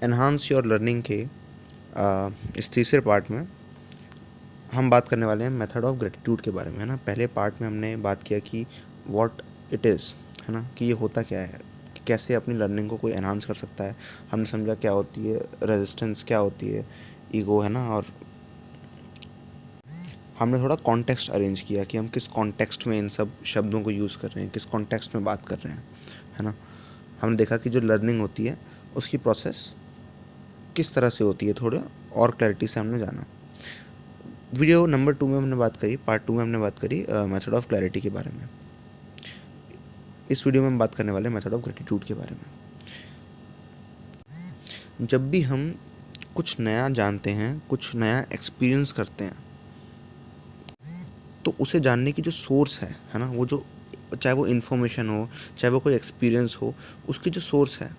Enhance your learning के इस तीसरे पार्ट में हम बात करने वाले हैं मेथड ऑफ ग्रेटिट्यूड के बारे में, है ना। पहले पार्ट में हमने बात किया कि व्हाट इट इज़, है ना, कि ये होता क्या है, कि कैसे अपनी लर्निंग को कोई एनहांस कर सकता है। हमने समझा क्या होती है रेजिस्टेंस, क्या होती है ईगो, है ना। और हमने थोड़ा कॉन्टेक्स्ट अरेंज किया कि हम किस कॉन्टेक्स्ट में इन सब शब्दों को यूज़ कर रहे हैं, किस कॉन्टेक्स्ट में बात कर रहे हैं, है ना। हमने देखा कि जो लर्निंग होती है उसकी प्रोसेस किस तरह से होती है, थोड़ा और क्लैरिटी से हमने जाना। वीडियो नंबर 2 में हमने बात करी, पार्ट 2 में हमने बात करी मेथड ऑफ क्लैरिटी के बारे में। इस वीडियो में हम बात करने वाले हैं मेथड ऑफ ग्रेटिट्यूड के बारे में। जब भी हम कुछ नया जानते हैं, कुछ नया एक्सपीरियंस करते हैं, तो उसे जानने की जो सोर्स है ना, वो जो, चाहे वो इन्फॉर्मेशन हो, चाहे वो कोई एक्सपीरियंस हो, उसकी जो सोर्स है,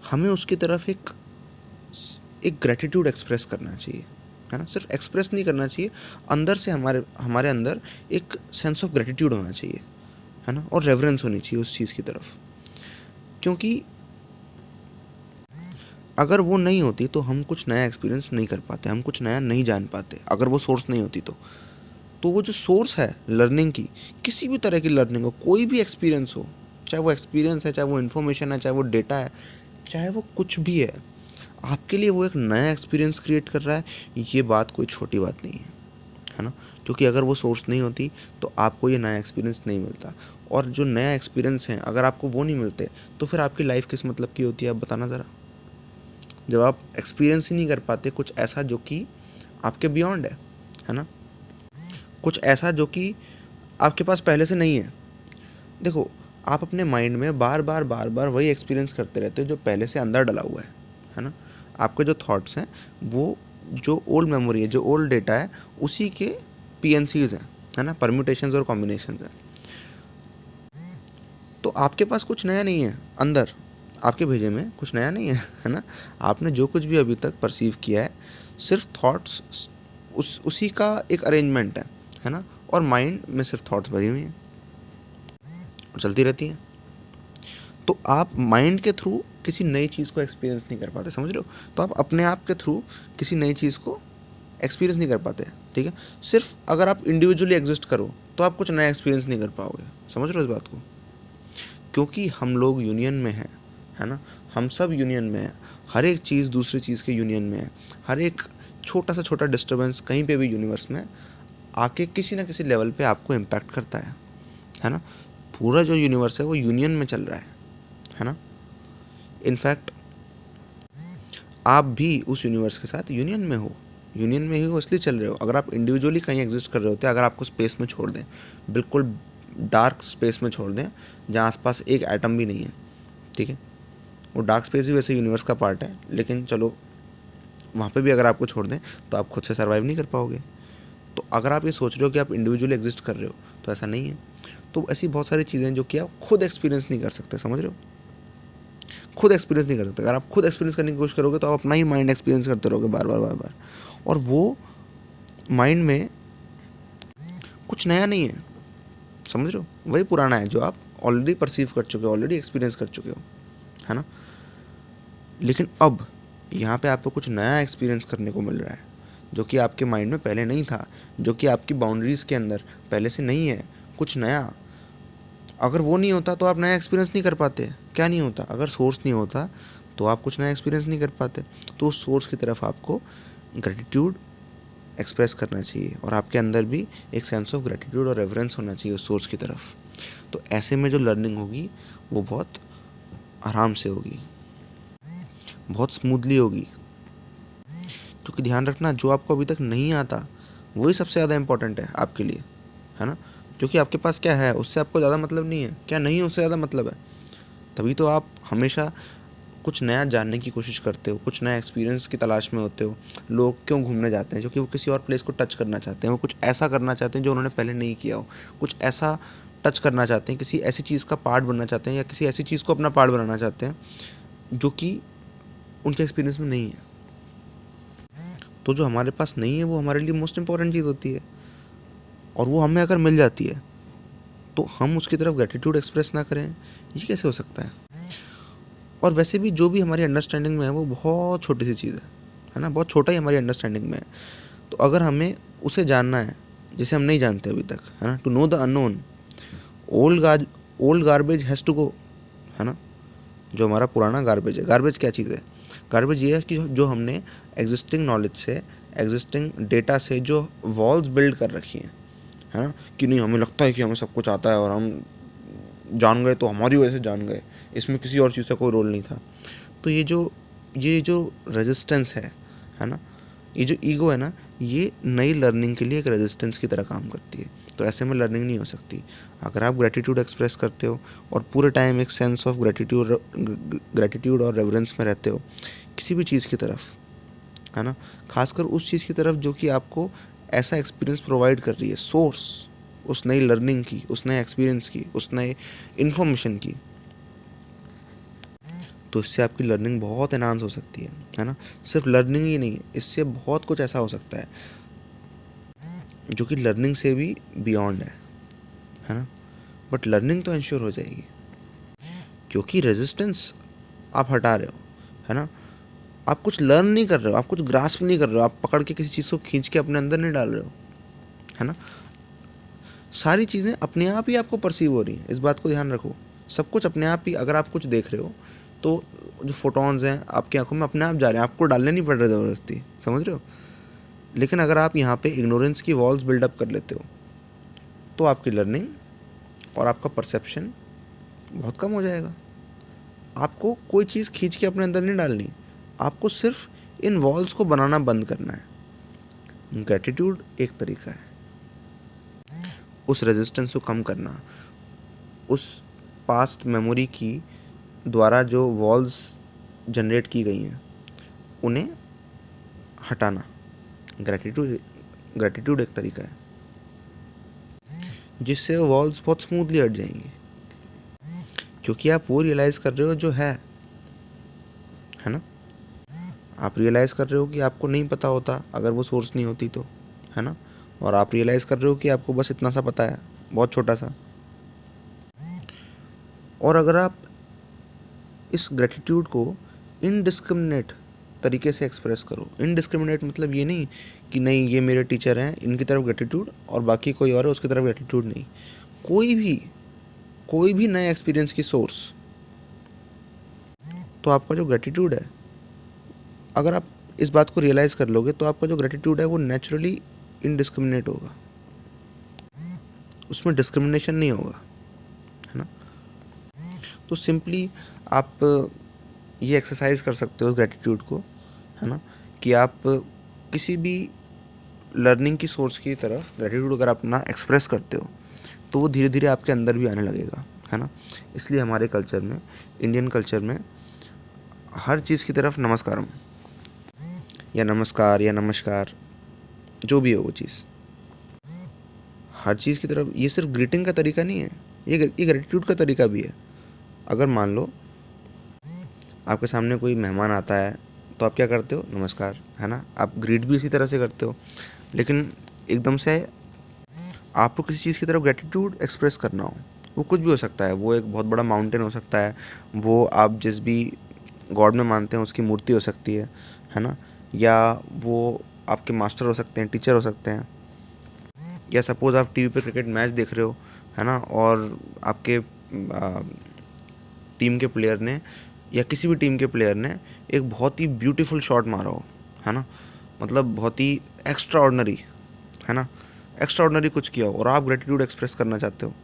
हमें उसकी तरफ एक ग्रेटिट्यूड एक्सप्रेस करना चाहिए, है ना। सिर्फ एक्सप्रेस नहीं करना चाहिए, अंदर से हमारे अंदर एक सेंस ऑफ ग्रेटिट्यूड होना चाहिए, है ना, और रेवरेंस होनी चाहिए उस चीज़ की तरफ। क्योंकि अगर वो नहीं होती तो हम कुछ नया एक्सपीरियंस नहीं कर पाते, हम कुछ नया नहीं जान पाते, अगर वो सोर्स नहीं होती तो वो जो सोर्स है लर्निंग की, किसी भी तरह की लर्निंग हो, कोई भी एक्सपीरियंस हो, चाहे वो एक्सपीरियंस है, चाहे वो इन्फॉर्मेशन है, चाहे वो डेटा है, चाहे वो कुछ भी है, आपके लिए वो एक नया एक्सपीरियंस क्रिएट कर रहा है। ये बात कोई छोटी बात नहीं है ना। क्योंकि अगर वो सोर्स नहीं होती तो आपको ये नया एक्सपीरियंस नहीं मिलता, और जो नया एक्सपीरियंस है अगर आपको वो नहीं मिलते तो फिर आपकी लाइफ किस मतलब की होती है, आप बताना ज़रा। जब आप एक्सपीरियंस ही नहीं कर पाते कुछ ऐसा जो कि आपके बियॉन्ड है ना, कुछ ऐसा जो कि आपके पास पहले से नहीं है। देखो, आप अपने माइंड में बार बार वही एक्सपीरियंस करते रहते हो जो पहले से अंदर डला हुआ है ना। आपके जो थॉट्स हैं वो जो ओल्ड मेमोरी है, जो ओल्ड डेटा है, उसी के पीएनसीज हैं, है ना, परम्यूटेशंस और कॉम्बिनेशंस हैं। तो आपके पास कुछ नया नहीं है, अंदर आपके भेजे में कुछ नया नहीं है ना। आपने जो कुछ भी अभी तक परसीव किया है सिर्फ थॉट्स, उसी का एक अरेंजमेंट है ना। और माइंड में सिर्फ थॉट्स भरी हुई हैं और चलती रहती हैं। तो आप माइंड के थ्रू किसी नई चीज़ को एक्सपीरियंस नहीं कर पाते, समझ रहे हो। तो आप अपने आप के थ्रू किसी नई चीज़ को एक्सपीरियंस नहीं कर पाते, ठीक है। सिर्फ अगर आप इंडिविजुअली एग्जिस्ट करो तो आप कुछ नया एक्सपीरियंस नहीं कर पाओगे, समझ रहे हो इस बात को। क्योंकि हम लोग यूनियन में हैं, है ना, हम सब यूनियन में हैं। हर एक चीज़ दूसरी चीज़ के यूनियन में है। हर एक छोटा से छोटा डिस्टर्बेंस कहीं पे भी यूनिवर्स में आके किसी ना किसी लेवल पे आपको इम्पैक्ट करता है ना। पूरा जो यूनिवर्स है वो यूनियन में चल रहा है ना। इनफैक्ट आप भी उस यूनिवर्स के साथ यूनियन में हो, यूनियन में ही हो इसलिए चल रहे हो। अगर आप इंडिविजुअली कहीं एग्जिस्ट कर रहे होते, अगर आपको स्पेस में छोड़ दें, बिल्कुल डार्क स्पेस में छोड़ दें जहाँ आसपास एक एटम भी नहीं है, ठीक है, वो डार्क स्पेस भी वैसे यूनिवर्स का पार्ट है, लेकिन चलो वहाँ पे भी अगर आपको छोड़ दें तो आप खुद से सर्वाइव नहीं कर पाओगे। तो अगर आप ये सोच रहे हो कि आप इंडिविजुअली एग्जिस्ट कर रहे हो तो ऐसा नहीं है। तो ऐसी बहुत सारी चीज़ें जो कि आप खुद एक्सपीरियंस नहीं कर सकते, समझ रहे हो, खुद एक्सपीरियंस नहीं कर सकते। अगर आप खुद एक्सपीरियंस करने की कोशिश करोगे तो आप अपना ही माइंड एक्सपीरियंस करते रहोगे बार बार, और वो माइंड में कुछ नया नहीं है, समझ रहे हो, वही पुराना है जो आप ऑलरेडी परसीव कर चुके हो, ऑलरेडी एक्सपीरियंस कर चुके हो, है ना। लेकिन अब यहाँ पे आपको कुछ नया एक्सपीरियंस करने को मिल रहा है जो कि आपके माइंड में पहले नहीं था, जो कि आपकी बाउंड्रीज़ के अंदर पहले से नहीं है, कुछ नया। अगर वो नहीं होता तो आप नया एक्सपीरियंस नहीं कर पाते। क्या नहीं होता, अगर सोर्स नहीं होता तो आप कुछ नया एक्सपीरियंस नहीं कर पाते। तो उस सोर्स की तरफ आपको ग्रेटिट्यूड एक्सप्रेस करना चाहिए, और आपके अंदर भी एक सेंस ऑफ ग्रेटिट्यूड और रेवरेंस होना चाहिए उस सोर्स की तरफ। तो ऐसे में जो लर्निंग होगी वो बहुत आराम से होगी, बहुत स्मूथली होगी। क्योंकि ध्यान रखना, जो आपको अभी तक नहीं आता वही सबसे ज़्यादा इम्पोर्टेंट है आपके लिए, है ना। क्योंकि आपके पास क्या है उससे आपको ज़्यादा मतलब नहीं है, क्या नहीं है उससे ज़्यादा मतलब है। तभी तो आप हमेशा कुछ नया जानने की कोशिश करते हो, कुछ नया एक्सपीरियंस की तलाश में होते हो। लोग क्यों घूमने जाते हैं? क्योंकि वो किसी और प्लेस को टच करना चाहते हैं, वो कुछ ऐसा करना चाहते हैं जो उन्होंने पहले नहीं किया हो, कुछ ऐसा टच करना चाहते हैं, किसी ऐसी चीज़ का पार्ट बनना चाहते हैं, या किसी ऐसी चीज़ को अपना पार्ट बनाना चाहते हैं जो कि उनके एक्सपीरियंस में नहीं है। तो जो हमारे पास नहीं है वो हमारे लिए मोस्ट इंपॉर्टेंट चीज़ होती है, और वो हमें अगर मिल जाती है तो हम उसकी तरफ ग्रेटिट्यूड एक्सप्रेस ना करें, ये कैसे हो सकता है। और वैसे भी जो भी हमारी अंडरस्टैंडिंग में है वो बहुत छोटी सी चीज़ है ना, बहुत छोटा ही हमारी अंडरस्टैंडिंग में है। तो अगर हमें उसे जानना है जिसे हम नहीं जानते अभी तक, है ना, to know the unknown, old garbage has to go, है ना। जो हमारा पुराना गार्बेज है, गार्बेज क्या चीज़ है? गार्बेज ये है कि जो हमने एग्जिस्टिंग नॉलेज से, एग्जिस्टिंग डेटा से जो वॉल्स बिल्ड कर रखी हैं, है ना, कि नहीं हमें लगता है कि हमें सब कुछ आता है और हम जान गए तो हमारी वजह से जान गए, इसमें किसी और चीज़ का कोई रोल नहीं था। तो ये जो रेजिस्टेंस है ना, ये जो ईगो है ना, ये नई लर्निंग के लिए एक रेजिस्टेंस की तरह काम करती है। तो ऐसे में लर्निंग नहीं हो सकती। अगर आप ग्रेटिट्यूड एक्सप्रेस करते हो और पूरे टाइम एक सेंस ऑफ ग्रेटिट्यूड और रेवरेंस में रहते हो किसी भी चीज़ की तरफ, है ना, खासकर उस चीज़ की तरफ जो कि आपको ऐसा एक्सपीरियंस प्रोवाइड कर रही है, सोर्स उस नई लर्निंग की, उस नए एक्सपीरियंस की, उस नए इन्फॉर्मेशन की, तो इससे आपकी लर्निंग बहुत एनहांस हो सकती है ना। सिर्फ लर्निंग ही नहीं, इससे बहुत कुछ ऐसा हो सकता है जो कि लर्निंग से भी बियॉन्ड है ना। बट लर्निंग तो इंश्योर हो जाएगी क्योंकि रेजिस्टेंस आप हटा रहे हो, है ना। आप कुछ लर्न नहीं कर रहे हो, आप कुछ ग्रास्प नहीं कर रहे हो, आप पकड़ के किसी चीज़ को खींच के अपने अंदर नहीं डाल रहे हो, है ना। सारी चीज़ें अपने आप ही आपको परसीव हो रही हैं, इस बात को ध्यान रखो। सब कुछ अपने आप ही, अगर आप कुछ देख रहे हो तो जो फोटॉन्स हैं आपकी आंखों में अपने आप जा रहे हैं, आपको डालने नहीं पड़ रहे ज़बरदस्ती, समझ रहे हो। लेकिन अगर आप यहाँ पे इग्नोरेंस की वॉल्स बिल्डअप कर लेते हो तो आपकी लर्निंग और आपका परसेप्शन बहुत कम हो जाएगा। आपको कोई चीज़ खींच के अपने अंदर नहीं डालनी, आपको सिर्फ इन वॉल्स को बनाना बंद करना है। ग्रैटिट्यूड एक तरीका है उस रेजिस्टेंस को कम करना, उस पास्ट मेमोरी की द्वारा जो वॉल्स जनरेट की गई हैं उन्हें हटाना। ग्रैटिट्यूड एक तरीका है जिससे वो वॉल्स बहुत स्मूथली हट जाएंगी क्योंकि आप वो रियलाइज़ कर रहे हो जो है ना। आप रियलाइज़ कर रहे हो कि आपको नहीं पता होता अगर वो सोर्स नहीं होती तो, है ना। और आप रियलाइज़ कर रहे हो कि आपको बस इतना सा पता है, बहुत छोटा सा। और अगर आप इस ग्रेटिट्यूड को इनडिस्क्रिमिनेट तरीके से एक्सप्रेस करो, इनडिस्क्रिमिनेट मतलब ये नहीं कि नहीं ये मेरे टीचर हैं इनकी तरफ ग्रेटिट्यूड और बाकी कोई और है उसकी तरफ ग्रेटिट्यूड नहीं। कोई भी नए एक्सपीरियंस की सोर्स, तो आपका जो ग्रेटिट्यूड है, अगर आप इस बात को रियलाइज़ कर लोगे तो आपका जो ग्रेटिट्यूड है वो नेचुरली इनडिस्क्रिमिनेट होगा, उसमें डिस्क्रिमिनेशन नहीं होगा, है ना। तो सिंपली आप ये एक्सरसाइज कर सकते हो ग्रेटिट्यूड को, है ना, कि आप किसी भी लर्निंग की सोर्स की तरफ ग्रेटिट्यूड अगर अपना एक्सप्रेस करते हो तो वो धीरे धीरे आपके अंदर भी आने लगेगा, है ना। इसलिए हमारे कल्चर में, इंडियन कल्चर में, हर चीज़ की तरफ नमस्कारम या नमस्कार या नमस्कार जो भी हो वो चीज़, हर चीज़ की तरफ, ये सिर्फ ग्रीटिंग का तरीका नहीं है, ये ग्रेटिट्यूड का तरीका भी है। अगर मान लो आपके सामने कोई मेहमान आता है तो आप क्या करते हो, नमस्कार, है ना। आप ग्रीट भी इसी तरह से करते हो। लेकिन एकदम से आपको किसी चीज़ की तरफ ग्रेटिट्यूड एक्सप्रेस करना हो, वो कुछ भी हो सकता है, वो एक बहुत बड़ा माउंटेन हो सकता है, वो आप जिस भी गॉड में मानते हैं उसकी मूर्ति हो सकती है ना, या वो आपके मास्टर हो सकते हैं, टीचर हो सकते हैं, या सपोज़ आप टीवी पे क्रिकेट मैच देख रहे हो, है ना, और आपके टीम के प्लेयर ने या किसी भी टीम के प्लेयर ने एक बहुत ही ब्यूटीफुल शॉट मारा हो, है ना, मतलब बहुत ही एक्स्ट्रा ऑर्डिनरी, है ना, एक्स्ट्रा ऑर्डिनरी कुछ किया हो और आप ग्रेटिट्यूड एक्सप्रेस करना चाहते हो,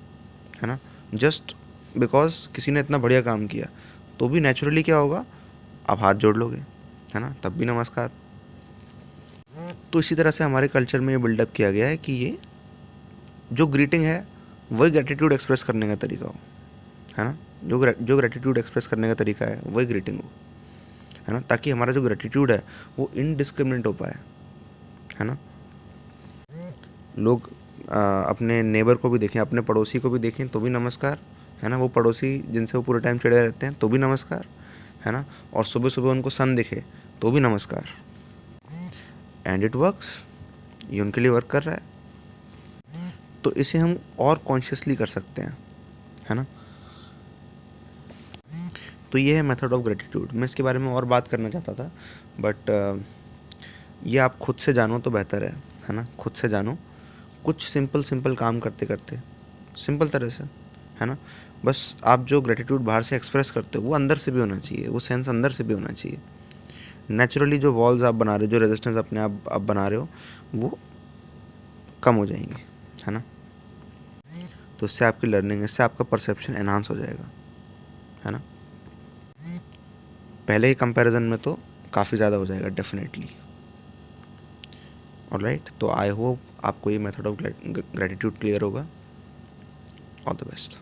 है ना, जस्ट बिकॉज किसी ने इतना बढ़िया काम किया, तो भी नेचुरली क्या होगा, आप हाथ जोड़ लोगे, है ना, तब भी नमस्कार। तो इसी तरह से हमारे कल्चर में ये बिल्डअप किया गया है कि ये जो ग्रीटिंग है वही ग्रेटिट्यूड एक्सप्रेस करने का तरीका हो, है ना। जो ग्रेटिट्यूड एक्सप्रेस करने का तरीका है वही ग्रीटिंग हो, है ना, ताकि हमारा जो ग्रेटिट्यूड है वो इनडिस्क्रिमिनेट हो पाए, है ना। लोग अपने नेबर को भी देखें, अपने पड़ोसी को भी देखें तो भी नमस्कार, है ना। वो पड़ोसी जिनसे वो पूरे टाइम चिड़े रहते हैं तो भी नमस्कार, है ना। और सुबह सुबह उनको सन दिखे तो भी नमस्कार। एंड इट वर्क्स, ये उनके लिए वर्क कर रहा है। तो इसे हम और कॉन्शियसली कर सकते हैं, है ना। तो ये है मेथड ऑफ ग्रेटिट्यूड। मैं इसके बारे में और बात करना चाहता था, बट ये आप खुद से जानो तो बेहतर है ना। खुद से जानो, कुछ सिंपल काम करते करते, सिंपल तरह से, है ना। बस आप जो ग्रेटिट्यूड बाहर से एक्सप्रेस करते हो वो अंदर से भी होना चाहिए, वो सेंस अंदर से भी होना चाहिए। नेचुरली जो वॉल्स आप बना रहे हो, जो रेजिस्टेंस अपने आप बना रहे हो, वो कम हो जाएंगे, है ना। तो इससे आपकी लर्निंग, इससे आपका परसेप्शन एनहांस हो जाएगा, है ना। पहले ही कंपैरिजन में तो काफ़ी ज़्यादा हो जाएगा डेफिनेटली। ऑलराइट, तो आई होप आपको ये मेथड ऑफ ग्रेटिट्यूड क्लियर होगा। All the best.